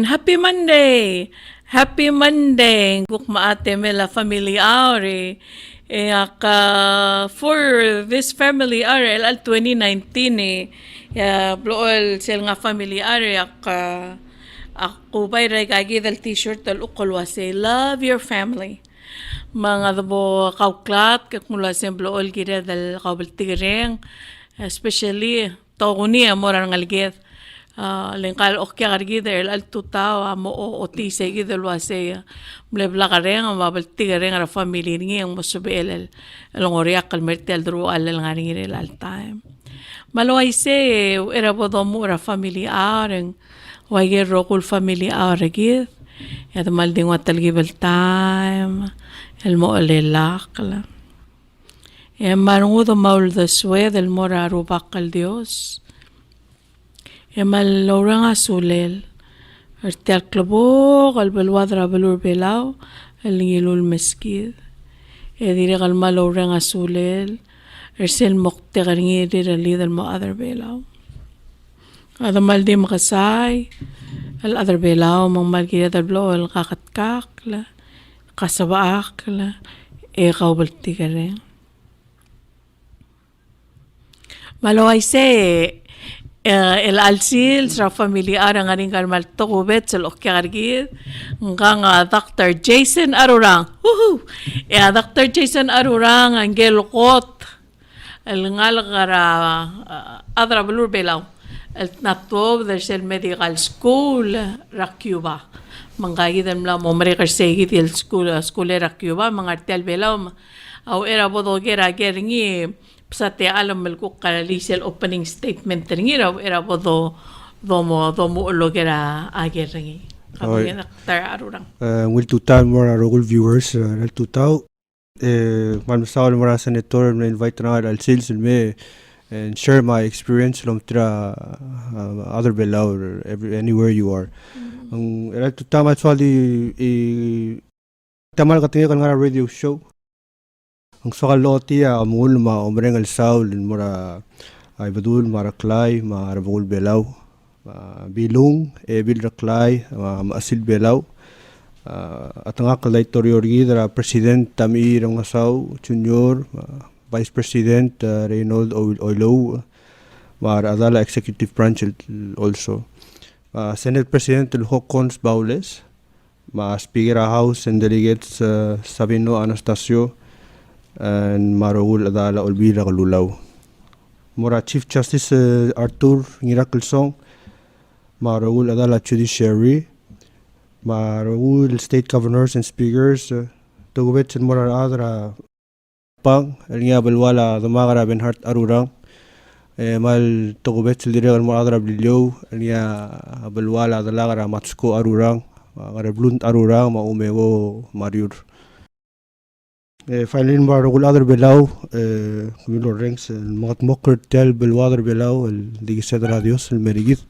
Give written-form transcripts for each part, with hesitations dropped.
And happy Monday! Happy Monday! Kuk maate mela family aure. For this family are al 2019 blool sel nga family are ako bay ray kagi dal t-shirt dal ukol wase love your family. Mga dabo kauklat kak mula sem blool gira dal kabel tigreng especially toguni amora ngalget. Lengkal okya kargi der al tutao mo oti segi del wase mlebla kareng mabal tigareng ara family ngi ang mosubel el ngoria kalmertel dru al ngari el al time maloi se era bodomo era family areng wage rokul family aregi ya mal ding watal gibel time el mo le lakla e manudo maul the swe del mora rubakal dios Emal Arurang asulel. Artial klabo kalbalwadra balur belau alingilul meskid. Edire kalmal Arurang asulel. Ersel mokte karingi dir alidal mo other belau. Adamal di makasay. Al other belau mang malgida dalblo al kakatkakla. Kasabaakla. Ekaw balti ka rin. Malo ay se el alsil sa familia ang aring kalmal tokubet sa lokkargid ngang Dr. Jason Arurang. Dr. Jason Arurang ang gelokot el ngal gara adra balur belaw el natov del medical school ra Cuba mangagid la momre karsegid el school ra Cuba mangartel belaw au era bodo gera geringi sa te alam melko kalalisel opening statement ringira era bodo domo logera ageringi kami Dr. Arurang will tutal mora rogul viewers el tutal manusal mora senator na invite na al sales me and share my experience from tra other below or anywhere you are ang el tutal actually tamal katinga kan nga radio show ang sokaloti amul ma omreng al saul mora ay badul maraklay marabul belaw bilung bil raklay maasil belaw at ang akalay toriorgi dara president Tamir ang asaw junior vice president Reynold Oilo mar adala executive branch also senate president Hokons Baules ma speaker house and delegates Sabino Anastasio and Marul Adala Olbira Kalulaw. Mora Chief Justice Arthur Ngirakulsong, Marul Adala Judiciary, Marul State Governors and Speakers, Tugubit and Mora Adra Pang, Elnia Balwala, the Magara Benhart Arurang, Mal Tugubit, Lira and Mora Adra Blilio, Elnia Balwala, the Lagara Matsko Arurang, Marablunt Arurang, Maumego Mariur. Finally, marugul other below, Milo ranks, Mot Mocker tel belwader below, el Digised Radios, el Merigit,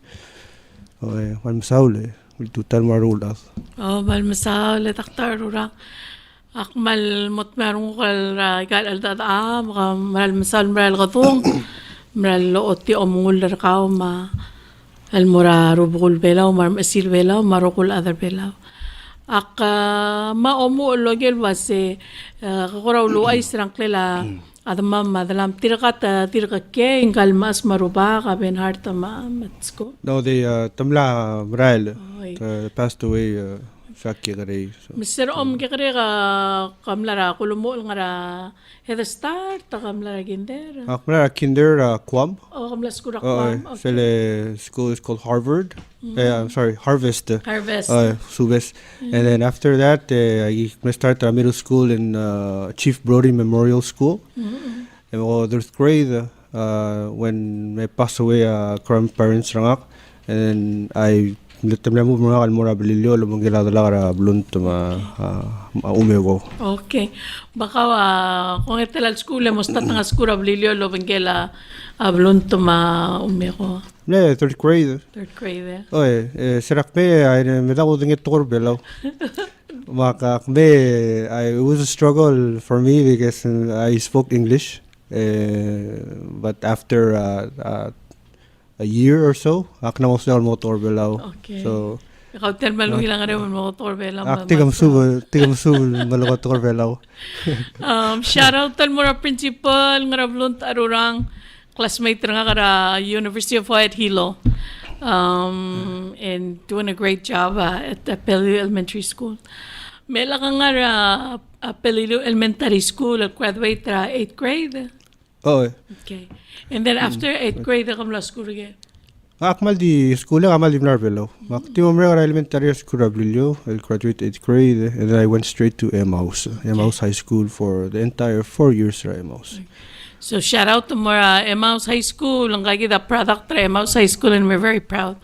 Malmasaule, will to tell marugul as. Malmasaule, Dr. Arurang. Akmal motmarung kal al dada, malmasal mral gatong, mral oti omul rakaw ma al mura rubul below, marmasil below, marugul other below. Maomo logel wase kakuraw luay sirang klela adama madalam tirakat ke ingal mas maruba ka ben harta matsko. No, they tamla Mrail passed away shaki gare. Mr. Kekare ka kamlara kulumol ngara head start ta kamlara kinder. Kamlara kinder Kwam. Kamla skura Kwam. Okay. School is called Harvard. I'm sorry, Harvest. Subes. And then after that, I started middle school in Chief Brody Memorial School. And third grade, when I passed away, grandparents rangak, and then I move mga kalmura bililyo lumang giladala blunt umego. Okay. Baka kung etelal school mo stat nga skura bililyo lumang gila blunt umego. Ne, third grade. Third grade. Oye, serak me ay medako dingit tor belaw. Maka me, it was a struggle for me because I spoke English, but after a year or so, akna mo sa motor belaw. Okay. So Ikaw tel maluhi lang rin mo motor belang tigam su malagot ko belaw. Shout out tal mo ra principal nga Rablont Arurang, classmate nga kara University of Hawaii Hilo. And doing a great job at the Palau Elementary School. Mela ka nga ra Palau Elementary School at graduate ra 8th grade. Oo. Okay. And then after 8th grade, kamla school again. Akmal di school akmal di Narvelo. Makti momre ra elementary school Rablillo. I graduated 8th grade and then I went straight to Emmaus High School for the entire 4 years ra Emmaus. So shout out to Mora Emmaus High School. Ang kagi the product ra Emmaus High School and we're very proud.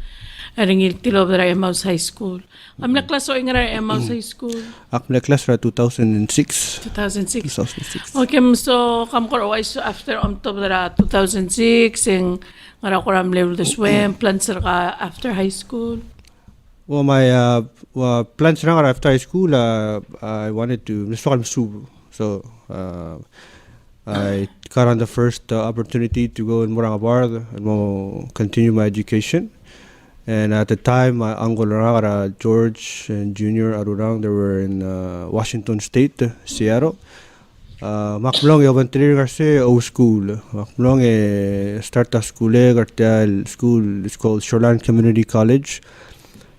Aring tilob ra Emmaus High School. Am na klaso nga ra Emmaus High School. Akmal class ra 2006. 2006. Okay, so kam ko always after top ra 2006 and ngara ko ram level the swim plans ra after high school. Well, my plans ra after high school, I wanted to so I got on the first opportunity to go in Morangabar and continue my education. And at the time, my uncle George and Junior Arurang, they were in Washington State, Seattle. Makmulong yavantri kasi o school. Makmulong start a school school is called Shoreline Community College.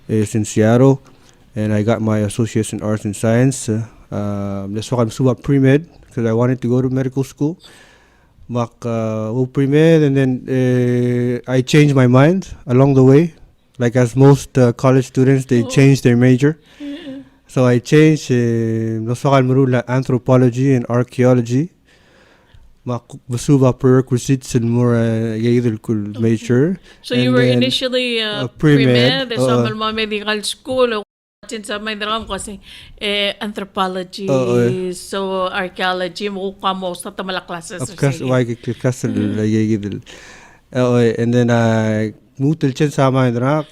It's in Seattle, and I got my associates in arts and science. That's why I'm super pre-med because I wanted to go to medical school. Pre-med, and then I changed my mind along the way. Like as most college students, they change their major. So I changed anthropology and archaeology. Masuba prerequisites and more major. So you were initially pre-med sa medical school. Sa may dram kasi anthropology, so archaeology mo kamo sa tamala classes. Of course, why class and then I moved to sama drak.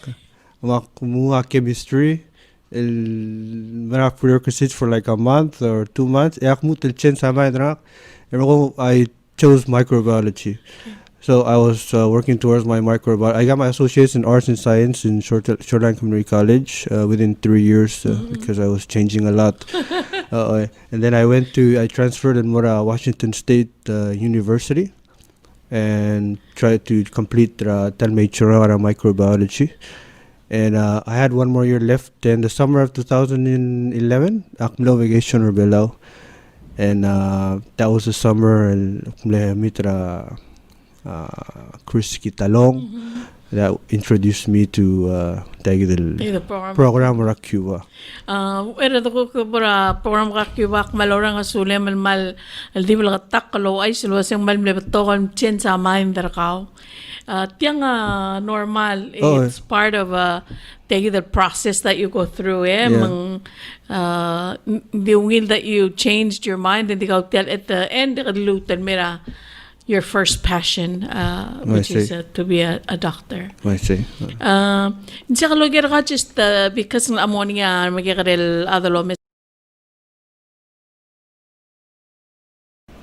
Kumuha chemistry. Prerequisites for like a month or 2 months. I chose microbiology. So I was working towards my microbiology. I got my associates in arts and science in Shoreline Community College within 3 years because I was changing a lot. And then I transferred in Washington State University and tried to complete microbiology. And I had 1 more year left in the summer of 2011. Akmlo vacation or Palau. And that was the summer and mitra Chris Kitalong that introduced me to the program ra Cuba. Era ko program ra Cuba malorang asule mal di bala takalo ay silo sing mal lebeto kon chen sa main darkaw. Tiang normal, it's part of the process that you go through. The will that you changed your mind and at the end your first passion, which is to be a doctor. I see. Sa kalogir ka just because ng ammonia magikarel adalo mes.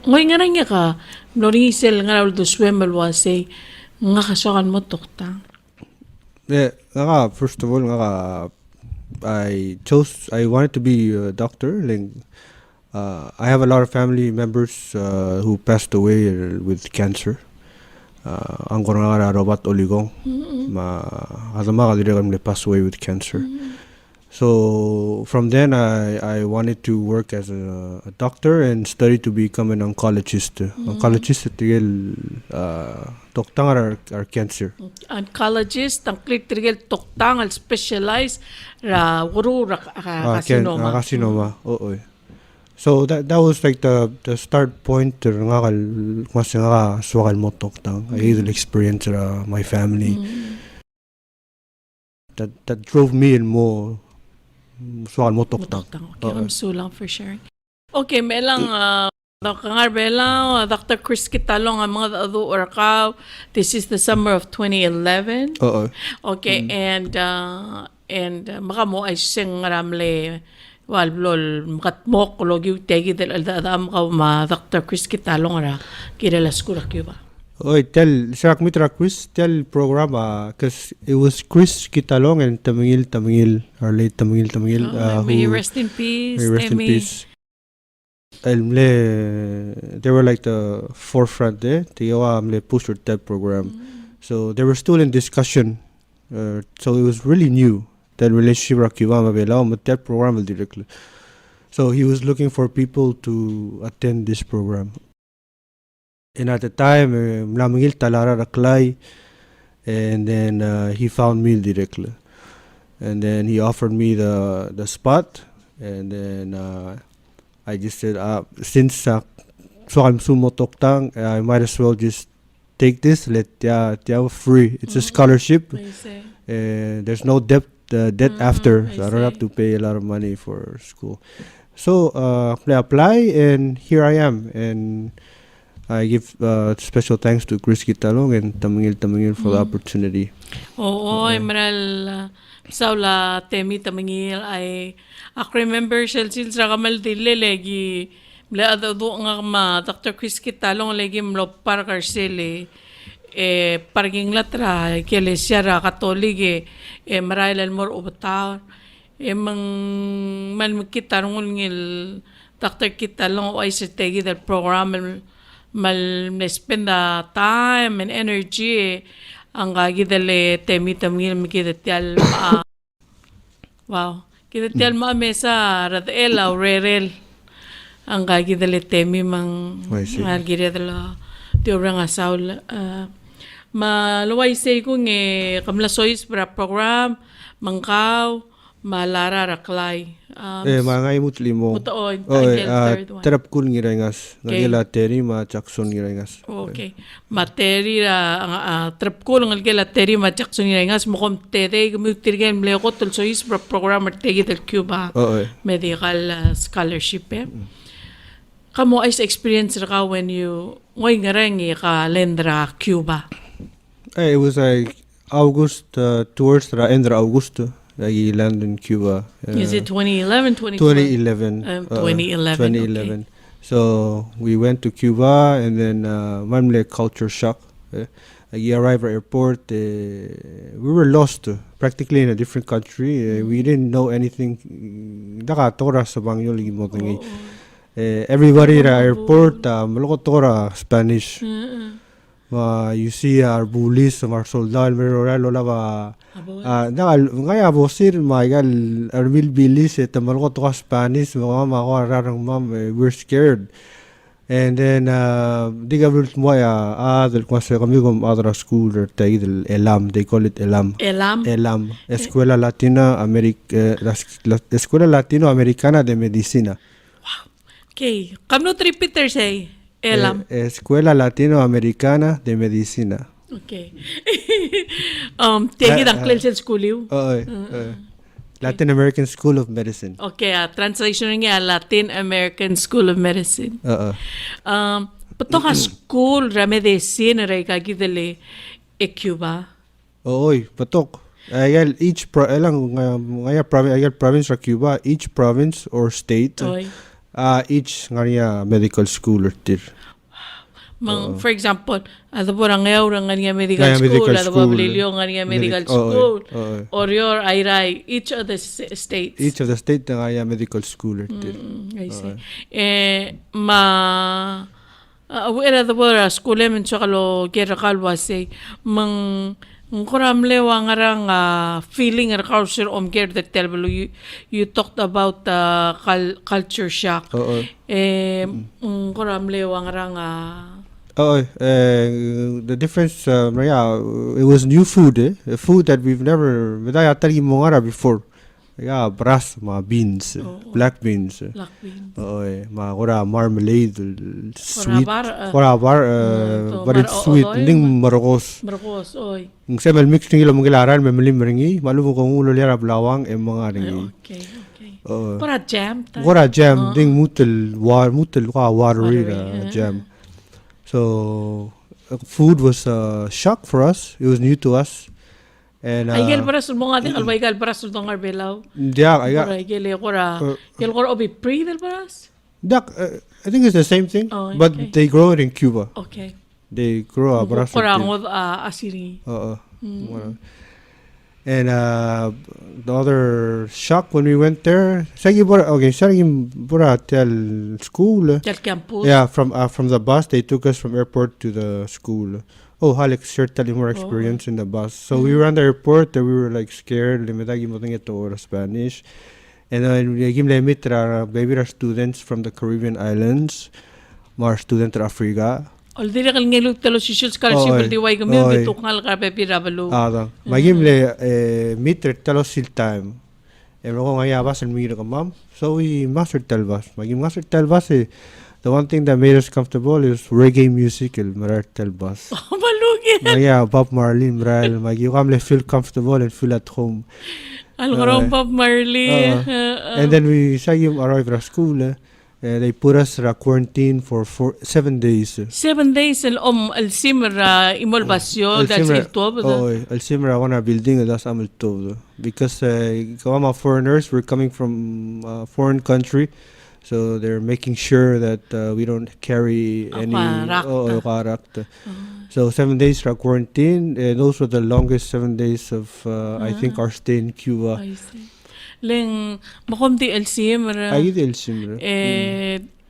Ngoy nga rin ka, noringisel nga do swim alwase. Nga kasokan mo tuktang. First of all, I wanted to be a doctor. I have a lot of family members who passed away with cancer. Ang korang Robert Oligong. Passed away with cancer. So from then I wanted to work as a doctor and study to become an oncologist. Oncologist toktang are cancer. Oncologist ang click trigel toktang al specialize ra wuro ra carcinoma. Carcinoma. So that was like the start point nga swakal mo toktang. I had experience my family. That drove me in more swakal mo toktang. Okay, I'm so long for sharing. Okay, may lang Dr. Chris Kitalong ang mga adu orakaw. This is the summer of 2011. Okay, and maka mo ay sing ramle walblol makatmok logi tegi del aldam ka ma Dr. Chris Kitalong ra kilala skura Cuba. Oy, Sirak Mitra Chris, tell program, cause it was Chris Kitalong and our late Tamingil, may who rest in peace. may rest in Temi. peace. They were like the forefront there. They pushed that program. So they were still in discussion. So it was really new. That relationship with that program directly. So he was looking for people to attend this program. And at the time, Mlamingil Talara Raklay, and then he found me directly. And then he offered me the spot, and then I just said, since so I'm sumotoktang, I might as well just take this. Let tiya free. It's a scholarship. I see. There's no debt after, I so I don't have see. to pay a lot of money for school. So I apply, and here I am. And I give special thanks to Chris Kitalong and Tamingil for the opportunity. Oo, Emerald. Saula Temi Tamingil ay ako remember siya sa kamal dili lagi mla do nga ma Dr. Chris Kitalong lagi mlo parkar sile parking latra kele siya katolik marailan mor ubataw mang man kitarong ngil Dr. Kitalong ay sa tegi del program mal spend the time and energy ang gagidale Temi Tamingil mikidatial wow. Kita tiyan mesa Radel o Rerel. Ang gagi dali temi mang margiri dala tiorang asaul. Maluway say ko nge kamla sois para program mangkaw malara raklay. Mga imut limo. Mutoon. Third one. Terap kun ngirengas. Ngila teri ma Jackson ngirengas. Okay. Materi trip ko lang ngila teri ma Jackson ngirengas mo kom tere gumutirgen mleko tul sois para program tegi del Cuba. Medical scholarship Kamo ay experience ka when you ngoy ngarengi ka lendra Cuba. It was like August towards the end of August. I landed in Cuba. Is it 2011, 2011. 2011. So we went to Cuba, and then one culture shock. We arrived at airport. We were lost, practically in a different country. We didn't know anything. Everybody at the airport, Malokotora Spanish. You see our bullies, our soldados, ngaya bosir maigal armil bilis tamalko to Spanish we're scared. And then digabul moya del kwase kami gum other school or del elam, they call it elam Escuela Latina Escuela Latino Americana de Medicina. Wow. Okay, come not repeater say elam Escuela Latino Americana de Medicina. Okay. Tegi dangklel sa school you? Latin American School of Medicine. Okay, translation nga Latin American School of Medicine. Pato ka school ra medicine ra kagidele Cuba. Patok. Each province ra Cuba, each province or state, each ngaya medical school or tir. For example, ada po ang nga medical school, ada po Balilio nga medical school, or your Airay, each of the states. Each of the state nga medical school. I see. Aware ada po school emen so kalo kera kalwase mang kuramle wangarang feeling or culture care that tell you talked about culture shock. Kuramle wangarang the difference, it was new food, food that we've never before. Brass, beans, black beans. Marmalade, sweet. But it's sweet. Ning maragos. Maragos, oy. Ng semel mix ng ilong gilaran, memalim ringi, malumo kong ulo lera blawang, mga ringi. Okay. Para jam. Ding mutel watery jam. So food was a shock for us. It was new to us. And Aigel para sul mga din albaigal para sul dongar belaw. Yeah, I got. Gel kora obi pre del paras. I think it's the same thing, but they grow it in Cuba. Okay. They grow up. Kurangod asiri. And the other shock when we went there, Sargi Bura tell school. Tel campus. Yeah, from the bus, they took us from airport to the school. Oh, Halik shared telling more experience in the bus. So we were on the airport, we were like scared. Limitagi mo ito Spanish. And then we meet maybe students from the Caribbean islands, more students from Africa. Already kal ngelo talo social scholarship di way kami dito kal ka pepirabalo. Magimle meter talo sil time. And ko ngaya bas and meet ka mom. So we mastered talbas. Magim mastered talbas the one thing that made us comfortable is reggae music el marar talbas. Oh malugi. Yeah, Bob Marley mral magi kamle feel comfortable and feel at home. Algarong Bob Marley. And then we sagim arrive at school. They put us in quarantine for 7 days. 7 days al simra imol basyo dal siltob. Al simra wana building das amel todo because kama foreigners were coming from a foreign country, so they're making sure that we don't carry any karakta. So 7 days for quarantine, and also the longest 7 days of I think our stay in Cuba. I see. Leng makomti el simra. Ayid el simra.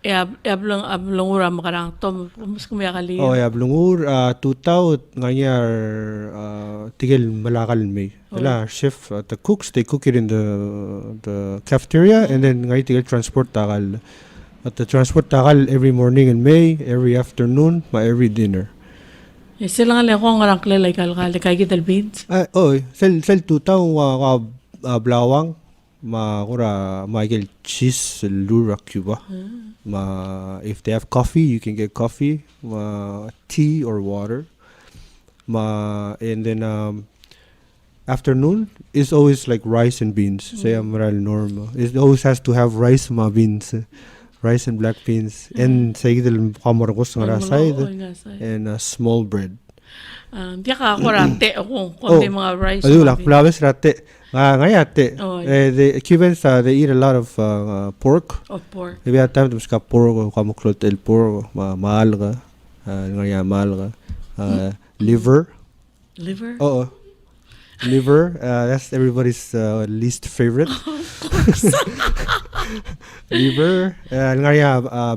Ablong ura makarang tom mas kumayakali. Ablongur tutaw ngayar tigil malakal may. Wala chef the cooks they cook it in the cafeteria and then ngay tigil transport takal. At the transport takal every morning in May, every afternoon, every dinner. Sila nga lekong ngarang klelay kalkali kay gital beans. Sel tutaw blawang Michael cheese lura Cuba. If they have coffee, you can get coffee, tea or water. And then afternoon is always like rice and beans. Say amaral normal. It always has to have rice beans, rice and black beans, and say the kamargos ngarasay and small bread. Diya ka ako rate ako kundi mga rice. Flawes rate. Ngayate. The Cubans they eat a lot of pork. Pork. Maybe at times mas ka pork kamuklot el pork mahal ka. Liver. Liver? Liver. That's everybody's least favorite. Liver.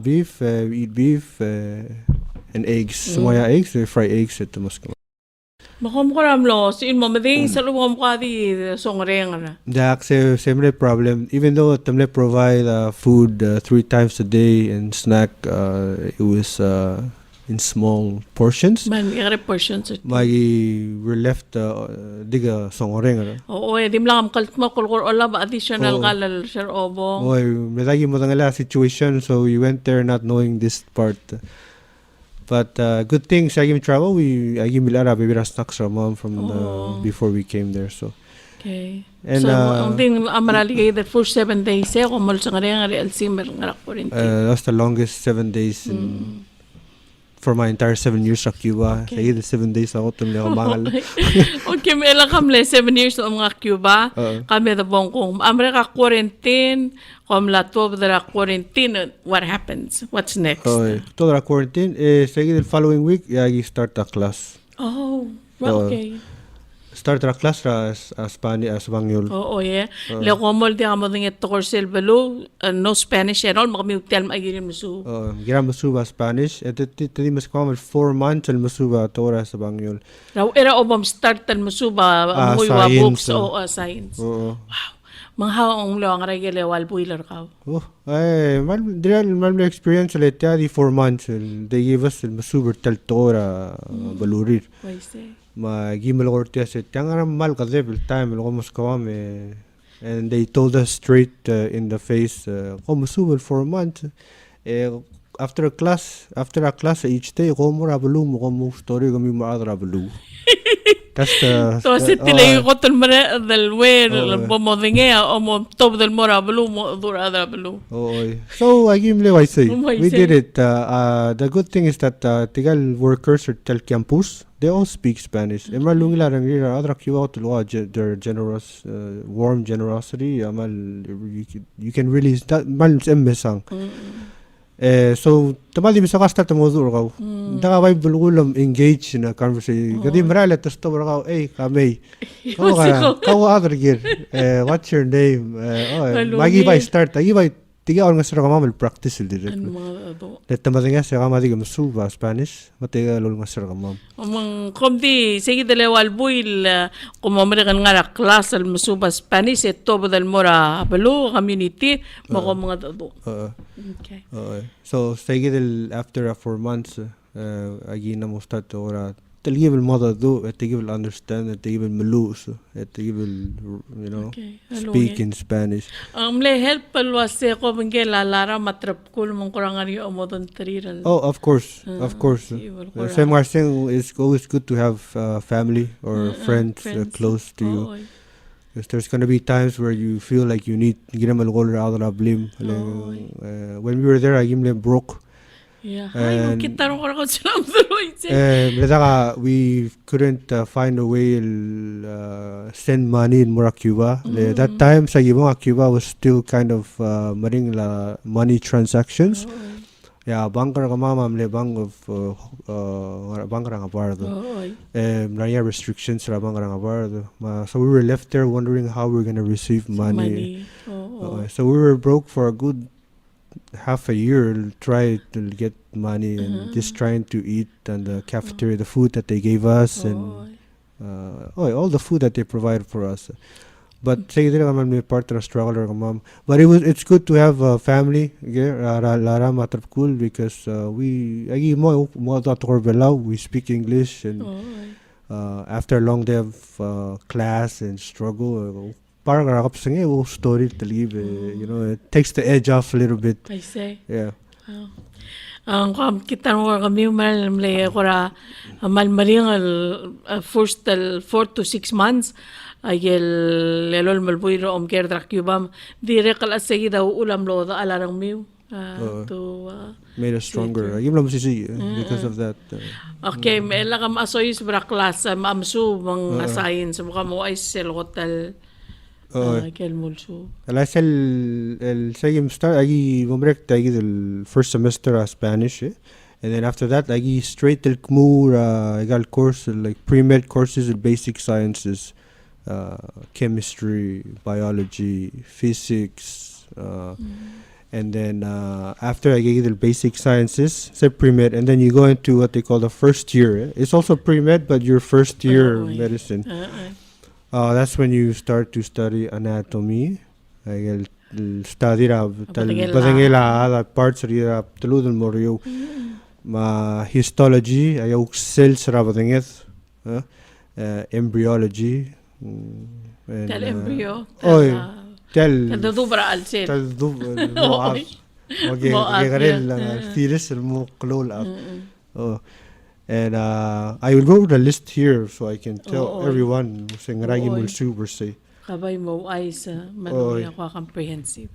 Beef. We eat beef and eggs. Sumaya eggs. We fry eggs at the Moscow. Makom ko ramlo, sin mo mading sa luwam ka di songreng na. That's same problem. Even though they provide food 3 times a day and snack, it was in small portions. Man, portions. We're left diga songreng. Dim lang kalt mo kulkur ola ba additional kalal sir obo. Medagi mo tangala situation, so we went there not knowing this part. But good thing sa agim travel, I give milara baby snacks from mom from before we came there. So okay. And so ang ting amarali kay that for 7 days ko mol sa ngari al simmer ngara quarantine. That's the longest 7 days for my entire 7 years sa Cuba. Say the 7 days ako tumli ako mangal. Okay, may lang kami 7 years sa mga Cuba. Kami da bong kung amre ka quarantine, kung lato da quarantine, what happens? What's next? To the quarantine, say the following week, you start a class. Oh, well, okay. Start a class as Spanish as Bangyol. Yeah. Le komol di amo ding ito korsel balo, no Spanish at all, makami utel magirim musu. Gira musuba Spanish. Tadi mas kamo 4 months al musuba tora sa Bangyol. Raw era obam start al musuba muy wa books o science. Wow. Mga haong lo ang regele wal boiler ka. Mal experience ulit di 4 months. They gave us el musuba tal tora balurir. I see. Gimal ortiya sa tiyangaram mal kadebel time almost kawame, and they told us straight in the face musubal for a month. After a class each day rabalu mo story kami rabalu. That's the so tilay ko tol mara del wer bomodingea o mo top del morabalu mo dura rabalu. So I give I say we did it. The good thing is that Tigal workers or tel campus, they all speak Spanish. Other their generous, warm generosity. You can really So tamali bisa ka start mo dur ka. Daka bay bulgulam engage in a conversation. Gadi marala testo ka, hey kamay. Kamu ka, kamu other gear. What's your name? Magi bay start. Agi bay tiga orang ngasar ka mamal practice direct. Letta madinga sa ka madiga masuba Spanish. Matiga lol ngasar ka mam. Komdi sige dale walbuil kumamrekan nga class al musuba Spanish eto badal mora Palau community mo ko mga dado. Okay. So sige del after 4 months agi na mo start ora تلقيه بالماضي ذو تلقيه بالunderstand تلقيه بالملوس تلقيه بال you know speak in Spanish. Le help palwase ko bingke lara matrap kul mong kurangan yo modon triral. Oh, of course. Same as saying, it's always good to have family or friends close to you. Because there's going to be times where you feel like you need ginam al goler out of blim. When we were there, I gimle broke. Yeah. Kita ron ko sila we couldn't find a way to send money in Mora Cuba. That time sa Cuba was still kind of maring la money transactions. Yeah, bangkar ka mama mle bang of bangkar nga bardo. Raya restrictions sa bangkar nga bardo. So we were left there wondering how we were going to receive money. So we were broke for a good half a year, try to get money and just trying to eat and the cafeteria, the food that they gave us and all the food that they provided for us. But say may part of struggle mom. But it's good to have a family. Lara matrap cool because we speak English and after a long day of class and struggle. Parang story to leave, you know, it takes the edge off a little bit. I say. Yeah. Kita mo kami malmle kora malmaring first 4 to 6 months ayel lelol malbuiro ker drakubam direct al asida ulam lo da alarang miu to made us stronger. Because of that. Okay, may lakam asoyis bra class mamsu mga science mo kamo ay sel hotel. Like el start the first semester of Spanish, and then after that I straight till Kmur I got course like pre-med courses in basic sciences, chemistry, biology, physics, and then after I get the basic sciences, say pre-med, and then you go into what they call the first year. It's also pre-med, but your first year medicine. That's when you start to study anatomy. Study parts of tulud morio ma histology ayaw cells rabadenget embryology tel embryo tel dubra al cell tel dubra fetus mo klol and I will wrote a list here so I can tell everyone sing ragi mulsu per se. Kabay mo ay sa manuya ko comprehensive.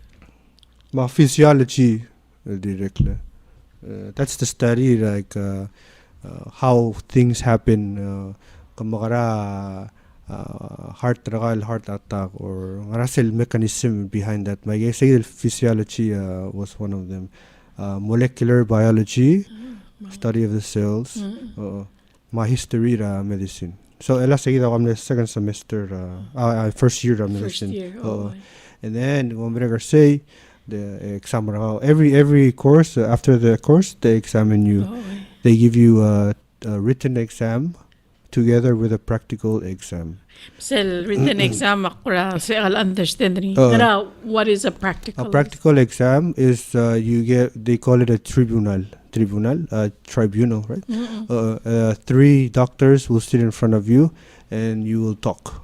Ma physiology directly. That's the study like how things happen. Kamakara heart attack or cell mechanism behind that. My say physiology was one of them. Molecular biology. Study of the cells, my history medicine. So ela seguida I'm the second semester, first year of medicine. And then when say the exam every course after the course they examine you. They give you a written exam together with a practical exam. Sel written exam akura se al understanding. What is a practical? A practical exam is they call it a tribunal, right? 3 doctors will sit in front of you and you will talk.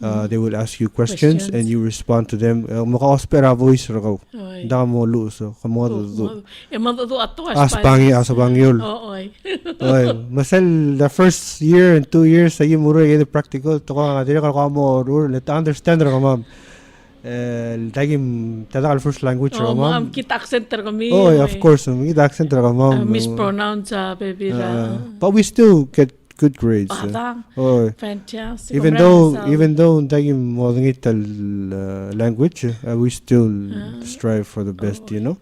They will ask you questions and you respond to them. Maka-ospera voice rakaw. Daka mo luso. Kamodo do. Aspangyol. Masal the first year and 2 years sa muro the practical to ka dire ka mo let understand ra ma'am. Dagim tadakal first language ra ma'am. Kita accent ra kami. Of course. Kita accent ra ma'am. Mispronounce baby ra. But we still get good grades. Fantastic. Even though dagim moderngital language, we still strive for the best, you know.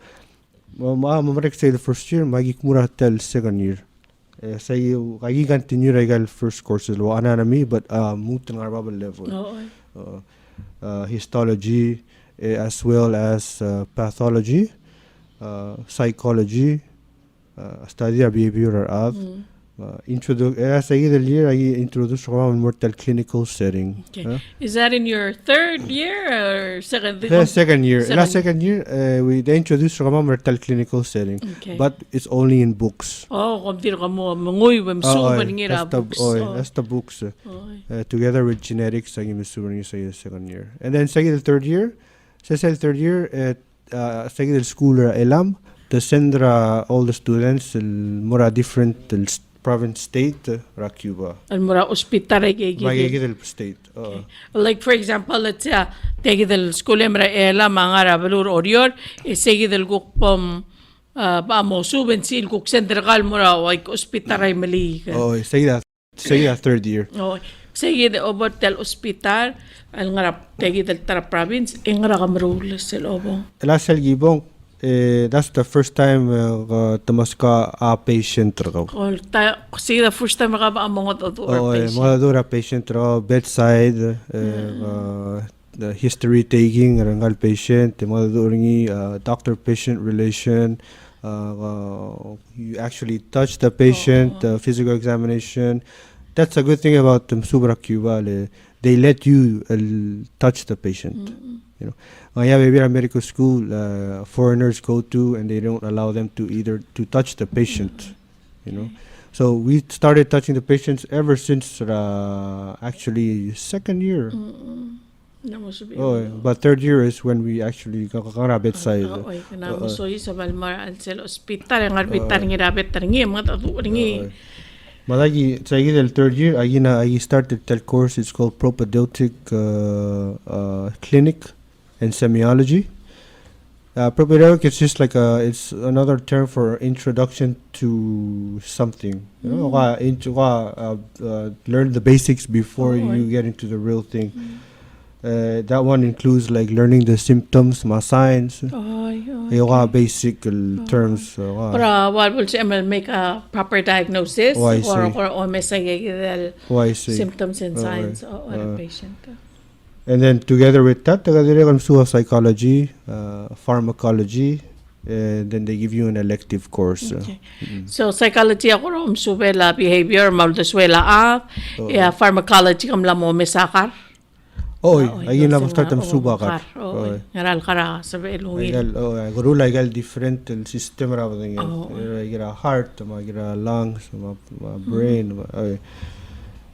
Mamarek say the first year, magi kumura tel second year. Say kagi continue regal first courses lo anatomy, but mutang arbabal level. Histology, as well as pathology, psychology, study of behavior of. As I introduce mortal clinical setting. Okay. Is that in your third year or second? Second year. Second year, they introduce mortal clinical setting, Okay. but it's only in books. Kampi ka mo mangoy That's the books. Together with genetics, I give second year. And then second third year, third year at second school elam. The sendra all the students more different province state Cuba. Almura hospital State. Like for example, let's say tegi del school emra ela mangara balur orior isegi del gukpom ba mo subensil guk central mura like hospital ay mali. Say that third year. Sige de obot del hospital al ngara tegi del tara province ngara kamrul sel obong. Last gibong that's the first time tamaska a patient raw. See the first time ka ba among patient. Mga patient raw bedside the history taking rangal patient mga doctor patient relation you actually touch the patient physical examination. That's a good thing about Subra Cuba. They let you touch the patient. You know, maybe medical school foreigners go to and they don't allow them to touch the patient. You know, so we started touching the patients ever since actually second year. But third year is when we actually kakakara bedside. Malagi sa third year, I started that course. It's called Propedeutic Clinic and Semiology. Propedeutic is just like it's another term for introduction to something. You know, learn the basics before you get into the real thing. That one includes like learning the symptoms, signs, basic terms. What will you make a proper diagnosis or symptoms and signs of a patient? And then together with that, psychology, pharmacology, then they give you an elective course. Okay. So psychology ako suwela behavior maldeswela pharmacology kamla mo mesakar. Ayun lang start ang subakar. Ngaral kara sa belungin. Guru like different system ra ba gira heart, gira lungs, brain.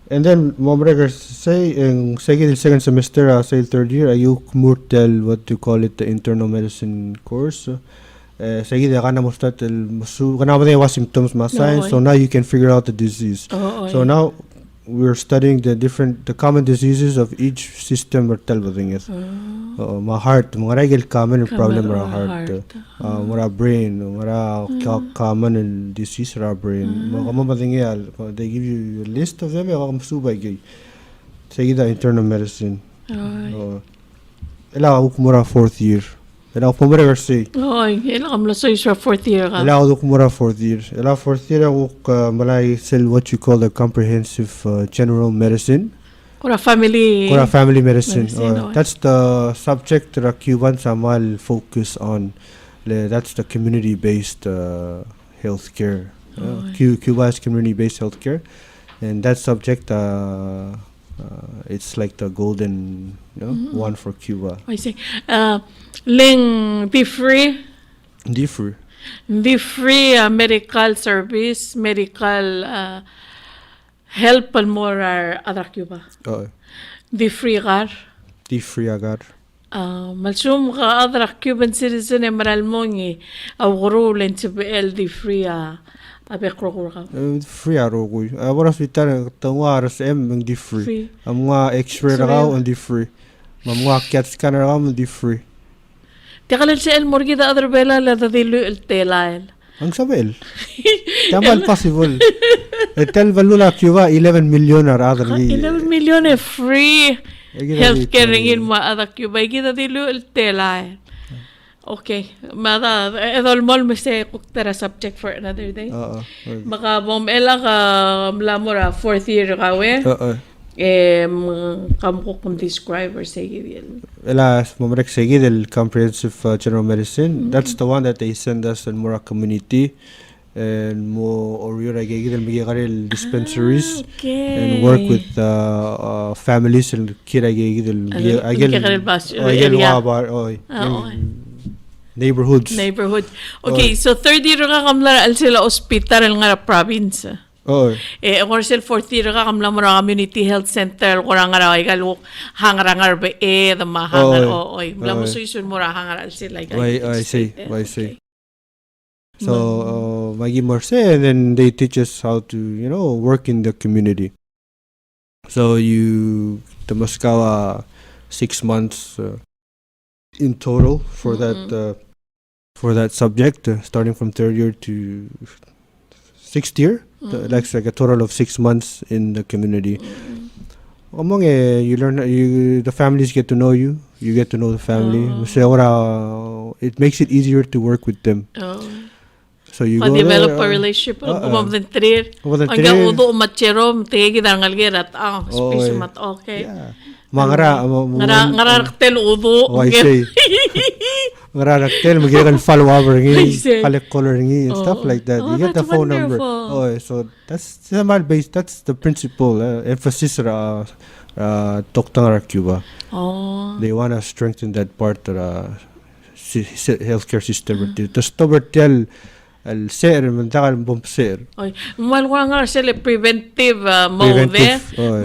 And then momregers say in second semester say third year ayu kumurtel what you call it the internal medicine course. Sige de kana mo start kana ba symptoms signs, so now you can figure out the disease. So now we're studying the common diseases of each system or talbading it. My heart, mga regel common problem ra heart. Mara brain, mara common disease ra brain. Mga kamabading they give you a list of them. Subay gay. Sige the internal medicine. Ela mura fourth year. Ela pumere versi. Ela kamla so is fourth year ka. Ela mura fourth year. Ela fourth year malay sell what you call the comprehensive general medicine. Kura family medicine. That's the subject that Cuban Samal focus on. That's the community-based healthcare. Cuba is community-based healthcare, and that subject it's like the golden one for Cuba. I see. Ling be free medical service, medical help more other Cuba. Be free agar. Malsum ka other Cuban citizen emeral mongi awguru lentbel di free free arogoy. Abora hospital tawar sa di free. Mga X-ray raw and di free. Mga CAT scanner raw and di free. Tikalal sa el morgi da other bela la da dilu el telail. Ang sabel. Tamal possible. Tel valula Cuba 11 million or other. 11 million free healthcare ringin mo other Cuba. Kita dilu el telail. Okay. Mata, edol mol mese kuktara subject for another day. Baka bom ela ka mlamora fourth year kawe. Kamu kung describe or say yun. Ela mamarek segi del comprehensive general medicine. That's the one that they send us in Mura community. And mo oriura gigi del migigaril dispensaries and work with families and kira gigi del neighborhoods. Okay, so third year ka kamla al sila hospital nga province. Or sila fourth year ka kamla mo community health center kurang nga ay galo hangar ba the mahangar mula mo suisun mo hangar al sila. I see. So magi morse, and then they teach us how to work in the community. So the Moscow 6 months in total for that subject, starting from third year to sixth year. That's like a total of 6 months in the community. Among you learn, the families get to know you. You get to know the family. It makes it easier to work with them. So you go develop a relationship. Volunteer. Hanggang udo matcherom tegi dangalgerat space mat okay. Ngara udo. I say. Ngara magigal follow up collect color and stuff like that. You get the phone number. So that's based. That's the principal emphasis Toktang Cuba. They want to strengthen that part of the healthcare system. The stobertel السعر من داخل بومسير. Malwang sila preventive mode.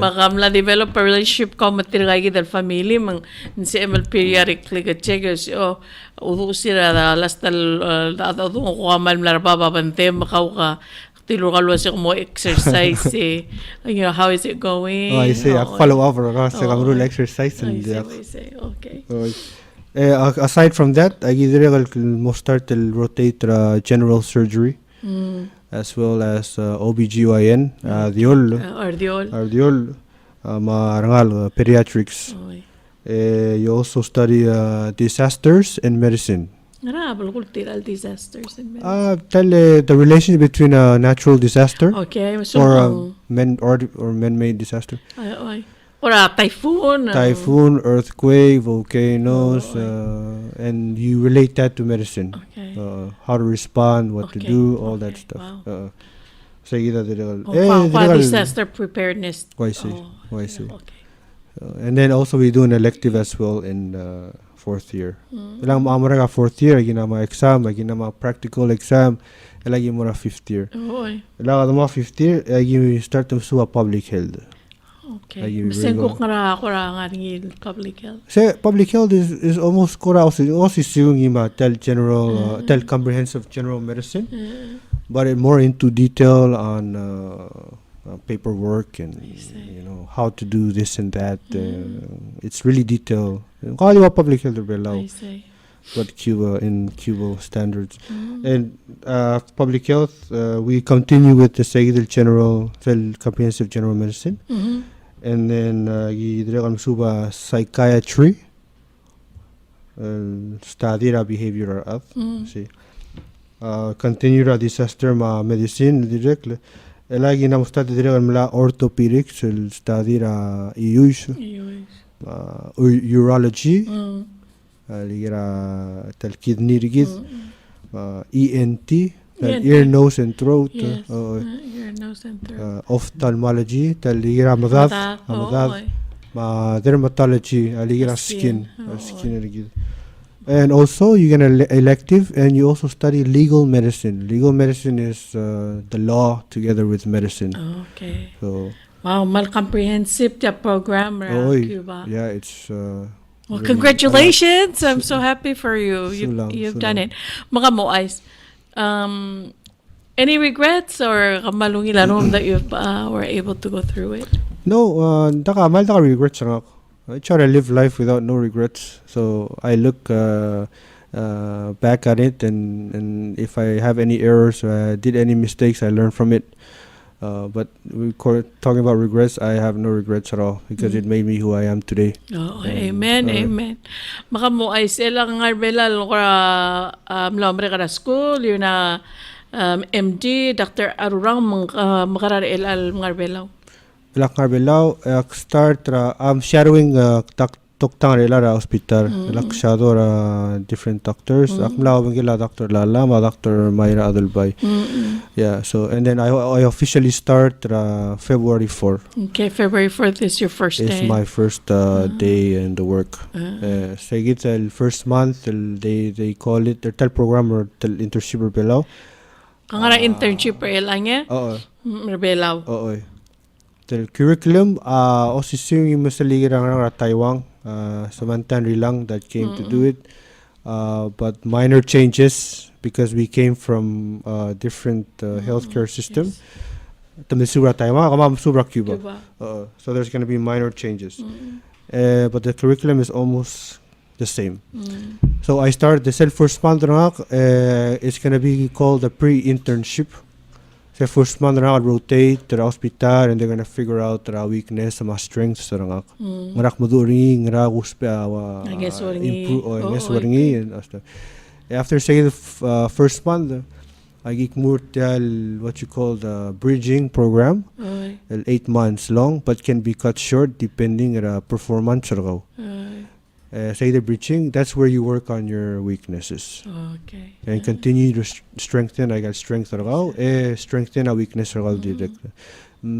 Makamla develop a relationship ko matirgay del family mang nsi emal periodically ka checkers udu sila lastal dado ko amal larba babante makaw ka tilukalo sa mo exercise how is it going? I say follow up sa kamrul exercise and okay. Aside from that, I mo start rotate general surgery as well as OBGYN, Ardiol, marangal pediatrics. You also study disasters and medicine. Disasters and medicine. Tell the relation between a natural disaster or man-made disaster. Or typhoon, earthquake, volcanoes, and you relate that to medicine. How to respond, what to do, all that stuff. Disaster preparedness. Why see. And then also we do an elective as well in fourth year. Ilang maamara fourth year, ginama exam, ginama practical exam, ilagi mo na fifth year. Ilang mo fifth year, you start to suwa public health. Okay. Masengkok nga public health. So public health is almost also tell comprehensive general medicine, but more into detail on paperwork and how to do this and that. It's really detailed. Public health but Cuba standards. And public health, we continue with the Sengebau general comprehensive general medicine. And then suba psychiatry, study behavioral health. Continue disaster medicine directly. Lagi na study orthopedics, study urology, kidney ENT, ear, nose and throat. Ophthalmology, dermatology, skin. And also you get an elective, and you also study legal medicine. Legal medicine is the law together with medicine. Okay. So wow, mal comprehensive program Cuba. Yeah, it's well, congratulations. I'm so happy for you. You've done it. Mga moais. Any regrets or kamalungilanom that you were able to go through it? No, daka regrets lang ako. I try to live life without no regrets. So I look back at it, and if I have any errors or I did any mistakes, I learn from it. But talking about regrets, I have no regrets at all because it made me who I am today. Oh, amen, amen. Maka mo ay sila nga belal kora mlamre kada school yun na MD Dr. Arurang makarar elal nga belaw. Ilak nga belaw, start I'm shadowing toktang rela ra hospital. Ilak shadow ra different doctors. Akmlaw bangila Dr. Lala, Dr. Mayra Adulbay. Yeah, so and then I officially start February 4. Okay, February 4th is your first day. It's my first day in the work. So it's the first month they call it the tel program or tel internship belaw. Kangara internship elanya? Oo. Belaw. Oo. Tel curriculum osising yung masaligirang ra Taiwan. Samantan Rilang that came to do it, but minor changes because we came from different healthcare system. Tamisura Taiwan, Kamamsura Cuba. So there's going to be minor changes, but the curriculum is almost the same. So I started the first month. It's going to be called a pre-internship. So first month I'll rotate to the hospital and they're gonna figure out the weakness and my strengths. So ngarak maduri, ngarak uspe improve or waringi and stuff. After saying the first month, I get more what you call the bridging program, 8 months long, but can be cut short depending on the performance. Say the bridging, that's where you work on your weaknesses. Okay. And continue to strengthen. I got strength strengthen a weakness direct.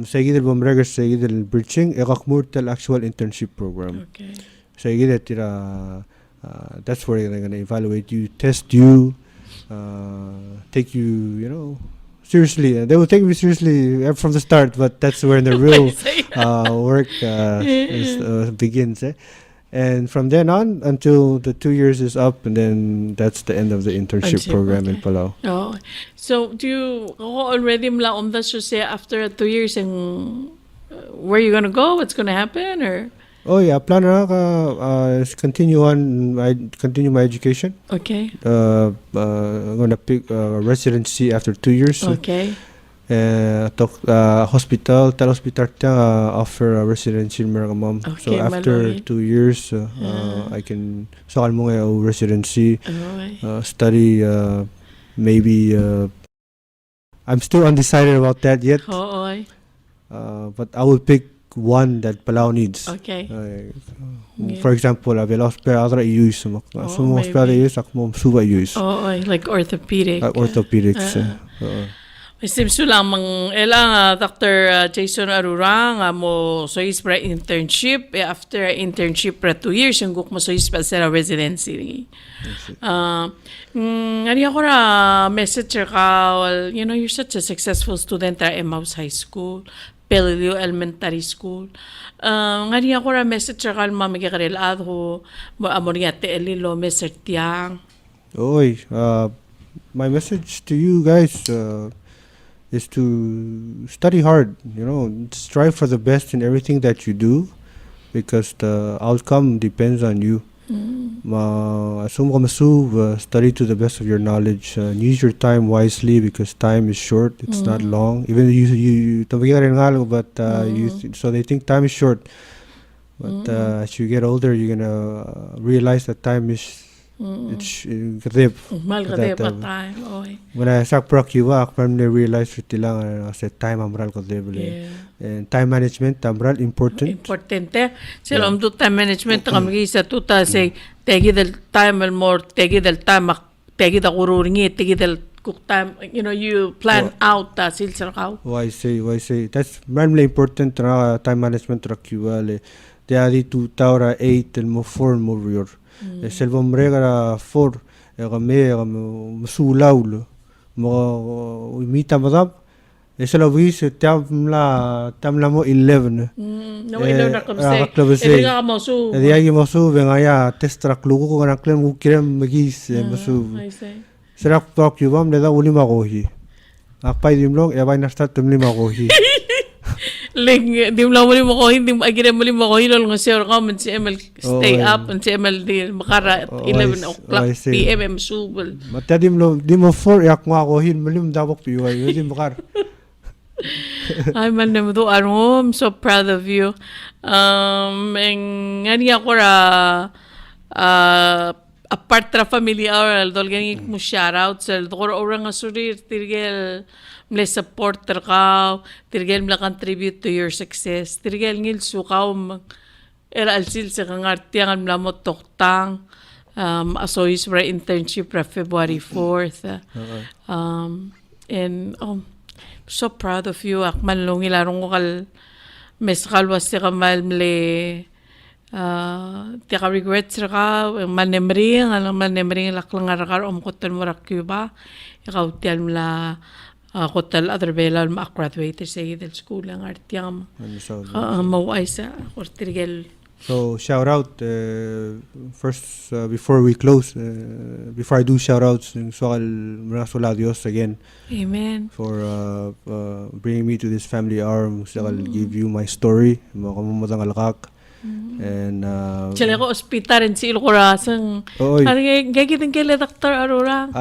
Say the bombrega say the bridging, the actual internship program. Okay. Say that that's where they're gonna evaluate you, test you, take you, seriously. They will take me seriously from the start, but that's where the real work begins. And from then on until the 2 years is up, and then that's the end of the internship program in Palau. Oh, so do you already mlaom that say after 2 years and where you gonna go? What's gonna happen? Or Oh yeah, plan is continue my education. Okay. I'm gonna pick residency after 2 years. Okay. Hospital offer a residency in Maragamam. Okay, So after 2 years, I can sakal mo nga residency, study maybe. I'm still undecided about that yet. But I will pick one that Palau needs. Okay. For example, other use like orthopedic. Orthopedics. Simso lamang Dr. Jason Arurang mo sois para internship after internship para 2 years yung guk mo sois para sa residency. Ngani ako ra message ka, well, you're such a successful student at Emmaus High School, Palau Elementary School. Ngani ako ra message ka mamigay ka rilad ko mo amoriate elilo message tiang. Oy, my message to you guys is to study hard, strive for the best in everything that you do because the outcome depends on you. Study to the best of your knowledge. Use your time wisely because time is short. It's not long. Even you so they think time is short. But as you get older, you're going to realize that time is it's kadib. Time. When I sak prokiwa, I realized that time amral kadib. And time management amral important. Importante. Sila do time management kami sa tuta say tegi del time more tegi del time tegi da kururingi tegi del cook time. You plan out silsarakaw. Why say that's really important. Time management rakiwa le. They are the 2 taura 8 and more 4 more. Selvom regara for masulaw mo imita madam esalawis tamla mo 11 no na kamse ka mosu edi mosu bengaya testra klugo ko na klem ukirem magis mosu serak tok yubam leda uli magohi akpai dimlong e bay nasta tumli magohi Ling di mo muli mo ko hindi agire muli mo ko hilol ng sir comment si Emil stay up and si Emil di makara 11 o'clock PM subel mata di mo for yak mo ako hin muli mo dawok piway di makar Ay, man na mo to, I'm so proud of you. Ngani ako apart tra familiar, dol gani mo shoutout sa dokor orang asurir, tirgel mle supporter ka, tirgel mle contribute to your success, tirgel ngil sukaw, era alsil sa kangartiyan mla mo toktang, asoyis para internship para February 4th. And so proud of you. Akman long ilarong ko kal meskalwas si kamal mle tika regrets ka manemring laklang arakar kotel mo Cuba. Ikaw tiyan mla kotel other bela ma-graduate sa idel school ang artiyam. Maway sa kortirgel. So shout out first before we close, before I do shout outs, so I'll Dios again. Amen. For bringing me to this family arm. So I'll give you my story. Makamumatang alakak. And Sila ko ospital rin si Ilkorasang. Gagitang kila Dr. Arurang.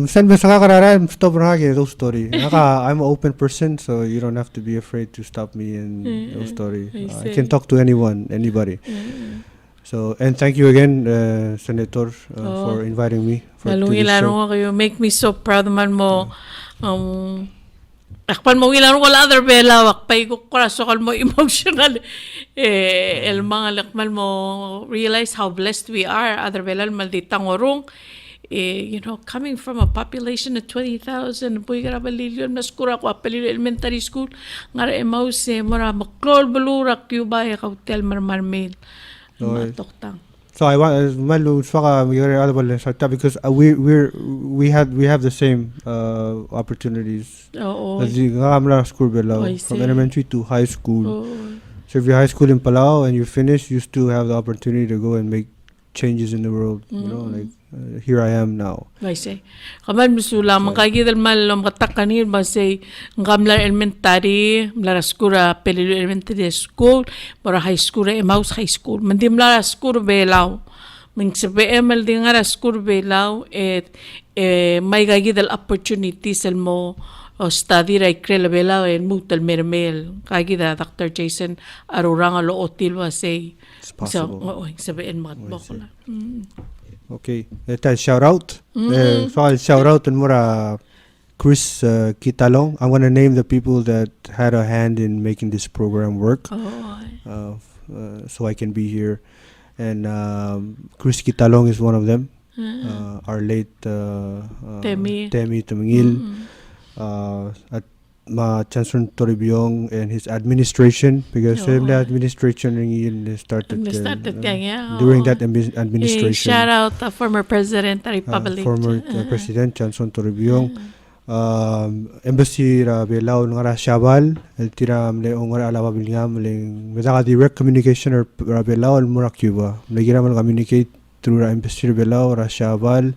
Send me sa kakararan, stop na kaya those story. I'm an open person, so you don't have to be afraid to stop me in those story. I can talk to anyone, anybody. So, and thank you again, Senator, for inviting me. Lalong ilarong ko kayo. Make me so proud man mo. Akpan mo ilan wala other bela wakpay ko sokal mo emotional el mga lakmal mo realize how blessed we are other bela malditang orong coming from a population of 20,000 puy karabalilyon maskura ko apelilo elementary school ngara emause mora maklol balura Cuba kautel marmarmel toktang. So I want malu saka because we have the same opportunities. As the school below from elementary to high school. So if you're high school in Palau and you finish, you still have the opportunity to go and make changes in the world. You know, like here I am now. I say, kaman musula makagidal malom katakanir ba say ngamla elementary, mlara skura pelilo elementary school, para high school mouse high school. Mandi mlara school belaw. Ming sabi emal di nga school belaw may kagidal opportunities mo study right krela belaw and mutal mermel. Kagida Dr. Jason Arurang alo otil wa say. It's possible. Sabi en matbok na. Okay, shout out. So I'll shout out and more Chris Kitalong. I'm gonna name the people that had a hand in making this program work. So I can be here. And Chris Kitalong is one of them. Our late Temi Tumingil. At Chancellor Toribiyong and his administration, because the administration started during that administration. Shout out former President of the Republic. Former President Chancellor Toribiyong. Embassy Belao ngara Shabal, el tira mle ngara ala babilingam ling medaka direct communication or Belao al mura Cuba. Legira man communicate through Embassy Belao ra Shabal,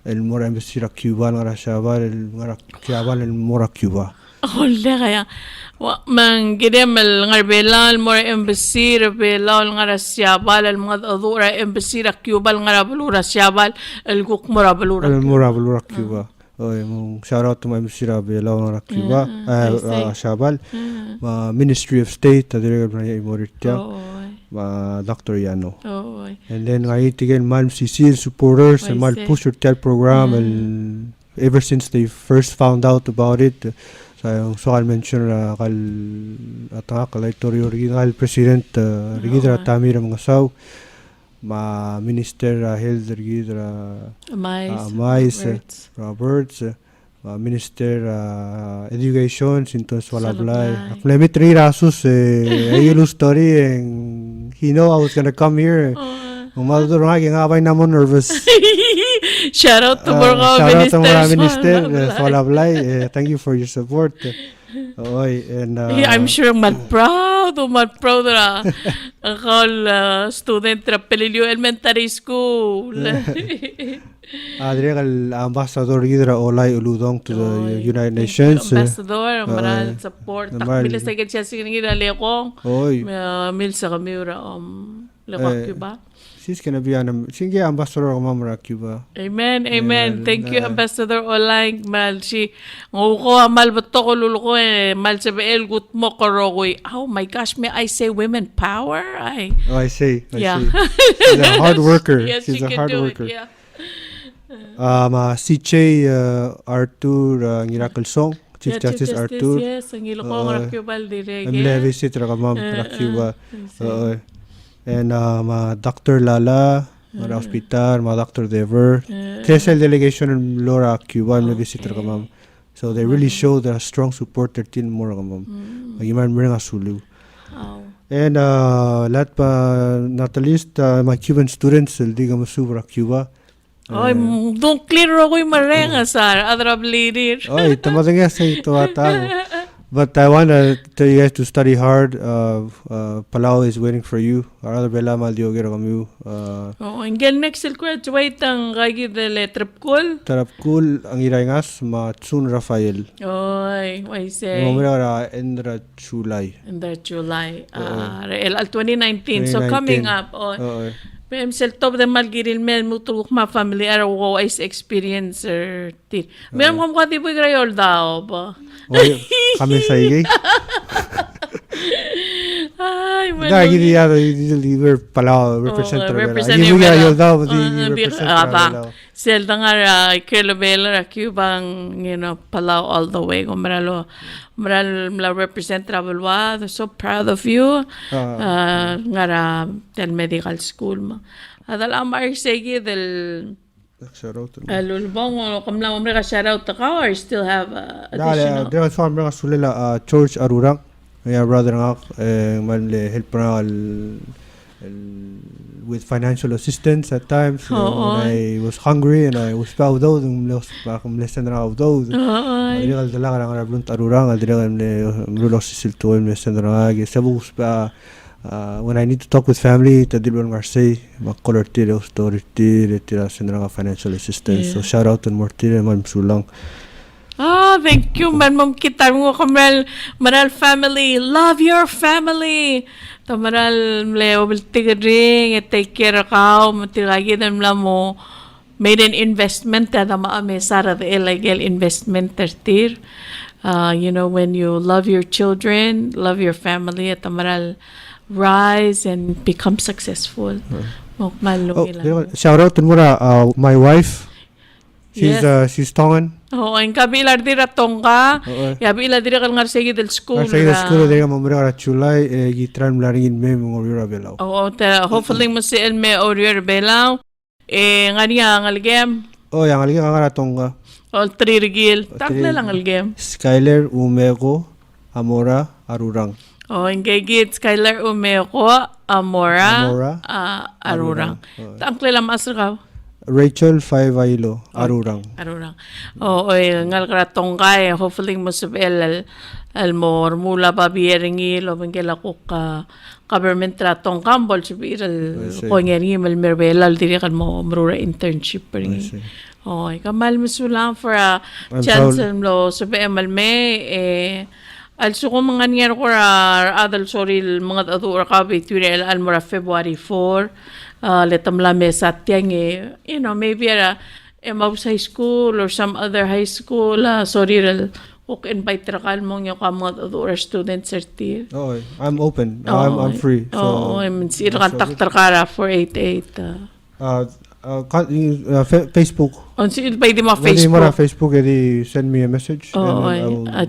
el mura Embassy ra Cuba ngara Shabal, el ngara Shabal el mura Cuba. Hola kaya man gidem el ngarbela el mora embassy rebela el ngara siabal el mga adura embassy ra Cuba el ngara balura siabal el guk mora balura Cuba. Shout out to my embassy ra bela ngara Cuba siabal Ministry of State adire na imoritia Dr. Yano. And then ngayon tigen mal CC supporters and mal push your program and ever since they first found out about it. So I'll mention original President Rigidra Tamir Mangasaw, Minister Health Rigidra Mais Roberts, Minister Education Sinton Swalablay. Let me three rasus a story and he know I was gonna come here. Nervous. Shout out to Borgo Minister Swalablay. Thank you for your support. And I'm sure mad proud na ako student tra Pelilio Elementary School. Adriel Ambassador Gidra Olay Uludong to the United Nations. Ambassador, maral support. Takbilas na siya sige nila lekong. Mil sa kami lekong Cuba. she's gonna be sige ambassador ka mamara Cuba. Amen, amen. Yeah, Thank you, Ambassador Olang. Mal si nguko mal bato ko luluko mal sa bel gut mo korogoy. Oh my gosh, may I say women power? Oh, I see. Yeah. She's a hard worker. Yes, She's she a can hard do worker. it. Yeah. CJ Arthur Miracle Song. Chief Justice Arthur. Yes, ang ilo ko ng Cuba direge. I'm visit ra ka ma'am ra Cuba. And Dr. Lala, mga hospital, mga Dr. Dever. TSL delegation ng Laura Cuba, I'm visit ra ka ma'am. So they really show the strong support 13 more ka ma'am. Magiman mo nga sulu. And lahat pa, not the least, my Cuban students, hindi ka masubra Cuba. Ay, don't clear ako yung marenga sa Arab leader. Ay, tamatang nga sa ito atago. But I want to tell you guys to study hard. Palau is waiting for you. Arada bela mal dio gira kamu. Ingel next graduate ang kagi de trip cool. Tarap cool ang irangas Matsun Rafael. Oy, why say? Mamira ra Endra Chulay. Endra Chulay. Al 2019. So coming up. PM top de malgiril men mutu ma family ara wo is experiencer tir. Meron kom kati po grayol daw ba. Kami sa igay. Ay, bueno. Da gidi ya liver Palau representative. Gidi ya yo daw di representative. Selda nga Kelabela Cubang, Palau all the way. Maral represent travel wa. They're so proud of you. Nga del medical school ma. Adal amar segi del Lulbong kamla umre ka shout out ka or still have additional. There was one mga sulela George Arurang. Yeah, brother nga manle help na with financial assistance at times when I was hungry and I was proud of those lesson na of those. Dirigal dala nga nga blunt Arurang dirigal mlulo sisilto lesson na nga sabus pa when I need to talk with family tadilon Marseille makolor tire story tire sendra financial assistance. So shout out to Mortire man sulang. Thank you, man. Mom kita mo maral family. Love your family. To maral leo ring take care ka matilagi dem la mo made an investment da maame sara the illegal investment tertir. When you love your children, love your family at maral rise and become successful. Shout out to my wife. She's Tongan. Ang kabilar dira tongka. Kabilar dira kal ngar segi del school. Segi del school dira mamura ra chulay gitran mlaringin me ngoriora belaw. Hopefully mo si elme orior belaw. Ngania ngalgem. Yang ngalgem ngara tongka. All three rigil. Takle lang ngalgem. Skyler Umeko Amora Arurang. Engaged Skyler Umeko Amora Arurang. Takle lang masrakaw. Rachel Faivailo, Arurang. Ngal karatong kay hopefully mo sabel almor mula pa bieringi lo bangkela ko ka government ratong kambol sibiral ko ngeri mal merbela diri kan mo mrura internship ring. Kamal musulang for a chance lo sabi malme also kung mga niyan ko adal sorry mga adura ka bituri almora February 4 letam la mesa tiang maybe Emmaus High School or some other high school sorry ok invite rakal mo yung mga adura students certi. I'm open. I'm free. So I'm sira kan taktar kara 488 Facebook. Pwede mo Facebook, send me a message.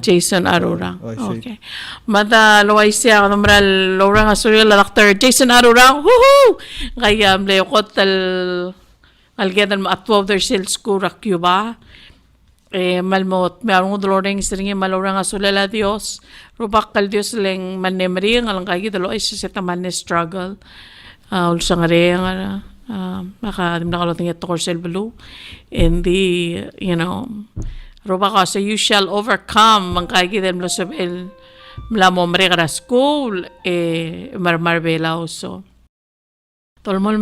Jason Arurang. Okay. Mata loay siya kanumral Laura nga surya Dr. Jason Arurang. Woohoo! Kaya mlayo ko algedan mo at 12 their sales ko rakyo ba? Malmot mayroong doloring siringi malura nga sulala Dios. Rubak kal Dios lang manemri ngalang kagi dalo ay sa taman struggle. Ulsa nga rin maka nakaloting ito korsel below and roba ka so you shall overcome mangkagi dem lo sabel mla mo mre kara school marbela so tolmol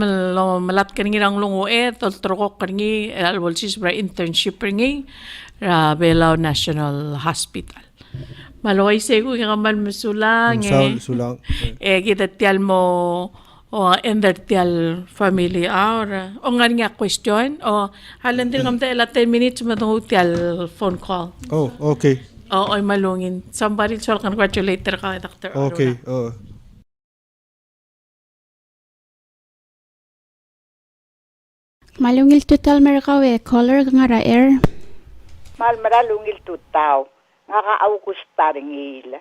malat kaningi rang lungo toltroko kaningi albolsis bra internship ringi Belao National Hospital maloy sego kamal musulang sulang kita tial mo o ender tial family or o nga question o halan din kam ta 10 minutes matong tial phone call. Oh, okay. O oy malungin. Somebody shall congratulate ka Dr. Arurang. Okay. Malungil total merakawe, caller nga ra air. Mal maralungil tutaw. Nga kaaw ko staringil.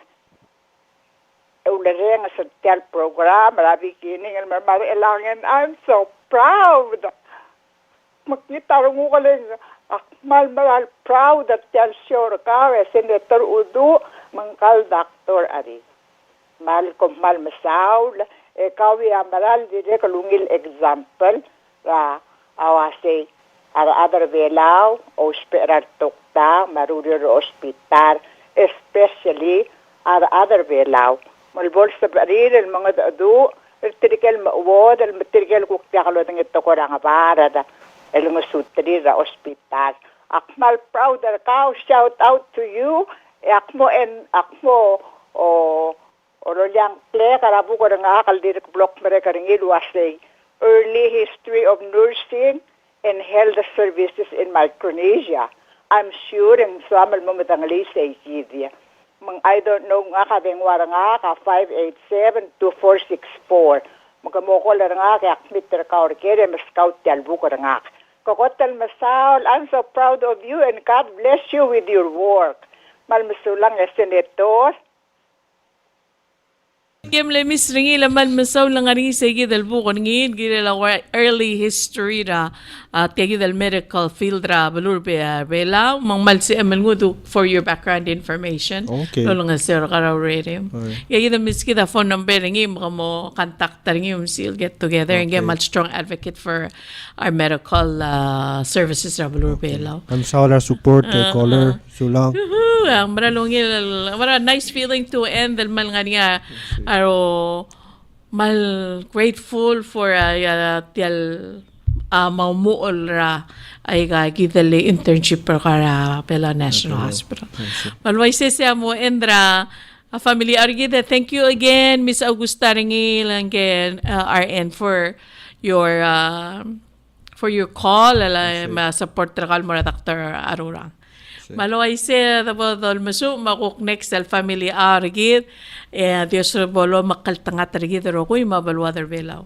Ulare nga sa tel program, marabi kining ang marmarailangan. I'm so proud. Makita rin mo kaling mal maral proud at tel sure ka. Senator Uduch, mangkal Dr. Ari. Mal kong mal masaw. Ikaw maral dire kalungil example. Awase other velaw ospital tukta marurir ospital especially other velaw malbol sa barir el mga dadu ertikel mawod el material kukta kalo ng ito ko nga para da el mga sutri ra ospital akmal proud ka shout out to you akmo o rolyang ple karabu ko nga kaldir block mere karingil wasay early history of nursing and health services in Micronesia. I'm sure ang samal mo matangali sa Isidya. I don't know nga kabengwara nga ka 587-2464. Magamokol nga kaya akmitter ka or kere maskout talbo ko nga. Kokotal masaul, I'm so proud of you and God bless you with your work. Malmasulang senator. Game le mis ringi laman masaw lang ringi segi dal bukon ngin gila la early history ra at kegi dal medical field ra balur be bela mang malsi amal ngudu for your background information. Okay. Lolo nga sir karaw radio. Kegi dal mis kita phone number ringi mo contact ringi sil get together and get much strong advocate for our medical services ra balur bela. I'm sorry support caller sulang. Ang maralungil, nice feeling to end dal mal nga niya aro mal grateful for tial maumuol ra ay gidali internship per kara pela National Hospital. Malway siya mo Endra family argida. Thank you again Miss Augusta Ringil again RN for your call ala support trakal mo Dr. Arurang. Malaway siya dabodol masu makuk next al family argid Dios bolo makaltangat argid ro ko mabalwa der velaw.